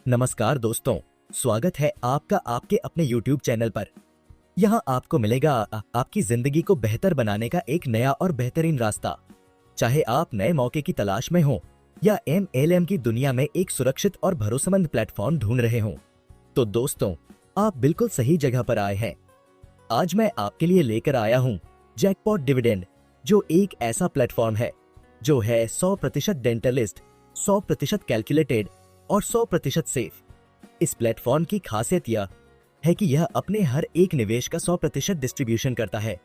नमस्कार दोस्तों, स्वागत है आपका आपके अपने YouTube चैनल पर। यहाँ आपको मिलेगा आपकी जिंदगी को बेहतर बनाने का एक नया और बेहतरीन रास्ता। चाहे आप नए मौके की तलाश में हो या MLM की दुनिया में एक सुरक्षित और भरोसेमंद प्लेटफॉर्म ढूंढ रहे हो, तो दोस्तों आप बिल्कुल सही जगह पर आए हैं। आज मैं आपके लिए लेकर आया हूँ जैकपॉट डिविडेंड, जो एक ऐसा प्लेटफॉर्म है जो है 100% डेंटलिस्ट, 100% कैलकुलेटेड और 100% सेफ। इस प्लेटफॉर्म की खासियत यह है कि यह अपने हर एक निवेश का 100% डिस्ट्रीब्यूशन करता है,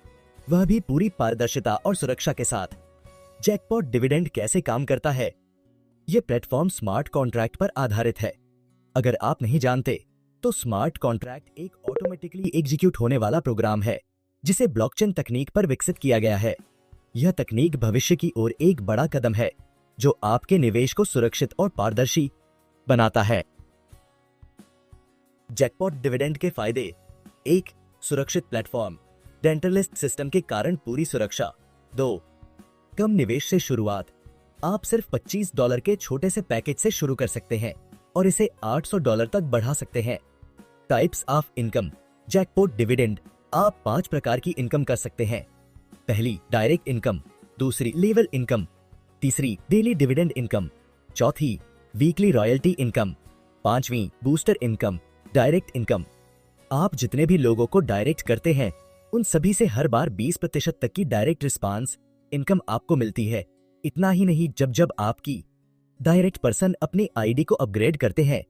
वह भी पूरी पारदर्शिता और सुरक्षा के साथ। जैकपॉट डिविडेंड कैसे काम करता है? यह प्लेटफॉर्म स्मार्ट कॉन्ट्रैक्ट पर आधारित है। अगर आप नहीं जानते तो स्मार्ट कॉन्ट्रैक्ट एक ऑटोमेटिकली एग्जीक्यूट होने वाला प्रोग्राम है जिसे ब्लॉकचेन तकनीक पर विकसित किया गया है। यह तकनीक भविष्य की ओर एक बड़ा कदम है जो आपके निवेश को सुरक्षित और पारदर्शी बनाता है। जैकपॉट डिविडेंड के फायदे: 1. सुरक्षित प्लेटफॉर्म, डेंटलिस्ट सिस्टम के कारण पूरी सुरक्षा। 2. कम निवेश से शुरुआत, आप सिर्फ $25 के छोटे से पैकेज से शुरू कर सकते हैं और इसे $800 तक बढ़ा सकते हैं। Types of income: jackpot dividend आप 5 प्रकार की इनकम कर सकते हैं। पहली, डायरेक्ट इनकम। दूसरी, लेवल इनकम। तीसरी, डेली डिविडेंड इनकम। चौथी, वीकली रॉयल्टी इनकम। पांचवी, बूस्टर इनकम, डायरेक्ट इनकम। आप जितने भी लोगों को डायरेक्ट करते हैं उन सभी से हर बार 20% तक की डायरेक्ट रिस्पांस इनकम आपको मिलती है। इतना ही नहीं, जब जब आपकी डायरेक्ट पर्सन अपनी आईडी को अपग्रेड करते हैं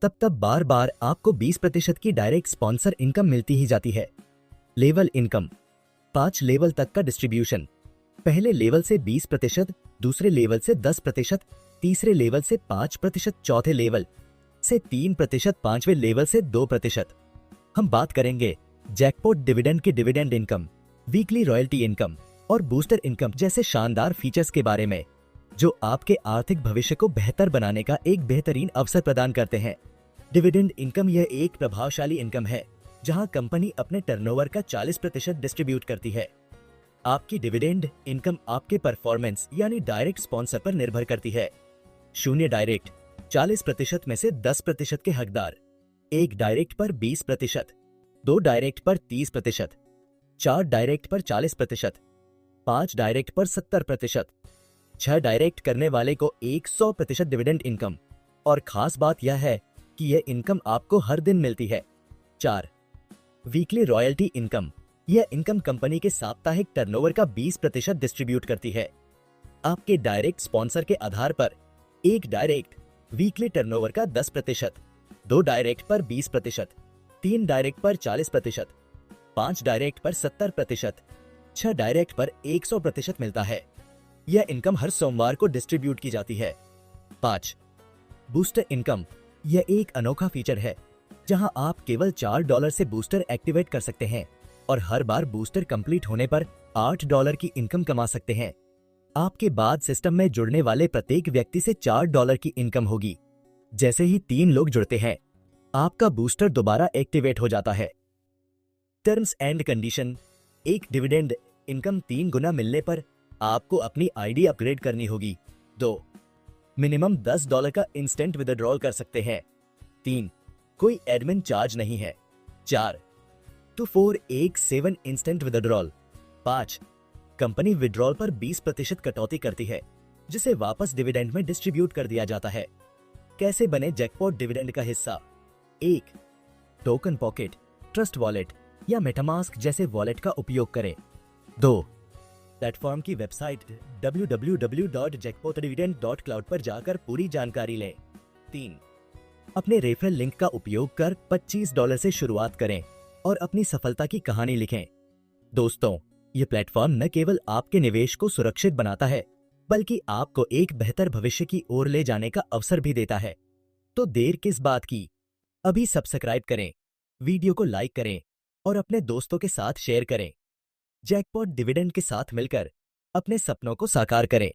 तब बार बार आपको 20% की डायरेक्ट स्पॉन्सर इनकम मिलती ही जाती है। लेवल इनकम, 5 लेवल तक का डिस्ट्रीब्यूशन। पहले लेवल से 20%, दूसरे लेवल से 10%, तीसरे लेवल से 5%, चौथे लेवल से 3%, पांचवें लेवल से 2%। हम बात करेंगे जैकपॉट डिविडेंड के dividend income, weekly royalty income और बूस्टर इनकम जैसे शानदार फीचर्स के बारे में, जो आपके आर्थिक भविष्य को बेहतर बनाने का एक बेहतरीन अवसर प्रदान करते हैं। डिविडेंड इनकम यह एक प्रभावशाली इनकम है जहां कंपनी अपने टर्नओवर का 40% डिस्ट्रीब्यूट करती है। आपकी डिविडेंड इनकम आपके परफॉर्मेंस यानी डायरेक्ट स्पॉन्सर पर निर्भर करती है। शून्य डायरेक्ट, 40% में से 10% के हकदार। 1 डायरेक्ट पर 20%, 2 डायरेक्ट पर 30%, 4 डायरेक्ट पर 40%, 5 डायरेक्ट पर 70%, 6 डायरेक्ट करने वाले को 100% डिविडेंड इनकम। और खास बात यह है कि यह इनकम आपको हर दिन मिलती है। 4. वीकली रॉयल्टी इनकम, यह इनकम कंपनी के साप्ताहिक टर्नओवर का 20% डिस्ट्रीब्यूट करती है। आपके डायरेक्ट स्पॉन्सर के आधार पर 1 डायरेक्ट वीकली टर्नओवर का 10%, 2 डायरेक्ट पर 20%, 3 डायरेक्ट पर 40%, 5 डायरेक्ट पर 70%, 6 डायरेक्ट पर 100% मिलता है। यह इनकम हर सोमवार को डिस्ट्रीब्यूट की जाती है। 5. बूस्टर इनकम, यह एक अनोखा फीचर है जहां आप केवल $4 से बूस्टर एक्टिवेट कर सकते हैं और हर बार बूस्टर कंप्लीट होने पर $8 की इनकम कमा सकते हैं। आपके बाद सिस्टम में जुड़ने वाले प्रत्येक व्यक्ति से $4 की इनकम होगी। जैसे ही 3 लोग जुड़ते हैं, आपका बूस्टर दोबारा एक्टिवेट हो जाता है। टर्म्स एंड कंडीशन: एक डिविडेंड इनकम 3 गुना मिलने पर आपको अपनी आईडी अपग्रेड करनी होगी। 2. मिनिमम $10 का इंस्टेंट विथड्रॉल कर सकते हैं। 3. कोई एडमिन चार्ज नहीं है। 4. 2487 इंस्टेंट विथड्रॉल। 5. कंपनी विड्रॉल पर 20% कटौती करती है जिसे वापस डिविडेंड में डिस्ट्रीब्यूट कर दिया जाता है। कैसे बने जैकपॉट डिविडेंड का हिस्सा? 1. टोकन पॉकेट, ट्रस्ट वॉलेट या मेटामास्क जैसे वॉलेट का उपयोग करें। 2. प्लेटफॉर्म की वेबसाइट www.jackpotdividend.cloud पर जाकर पूरी जानकारी लें। 3. अपने रेफरल लिंक का उपयोग कर $25 से शुरुआत करें और अपनी सफलता की कहानी लिखें। दोस्तों, ये प्लेटफॉर्म न केवल आपके निवेश को सुरक्षित बनाता है बल्कि आपको एक बेहतर भविष्य की ओर ले जाने का अवसर भी देता है। तो देर किस बात की, अभी सब्सक्राइब करें, वीडियो को लाइक करें और अपने दोस्तों के साथ शेयर करें। जैकपॉट डिविडेंड के साथ मिलकर अपने सपनों को साकार करें।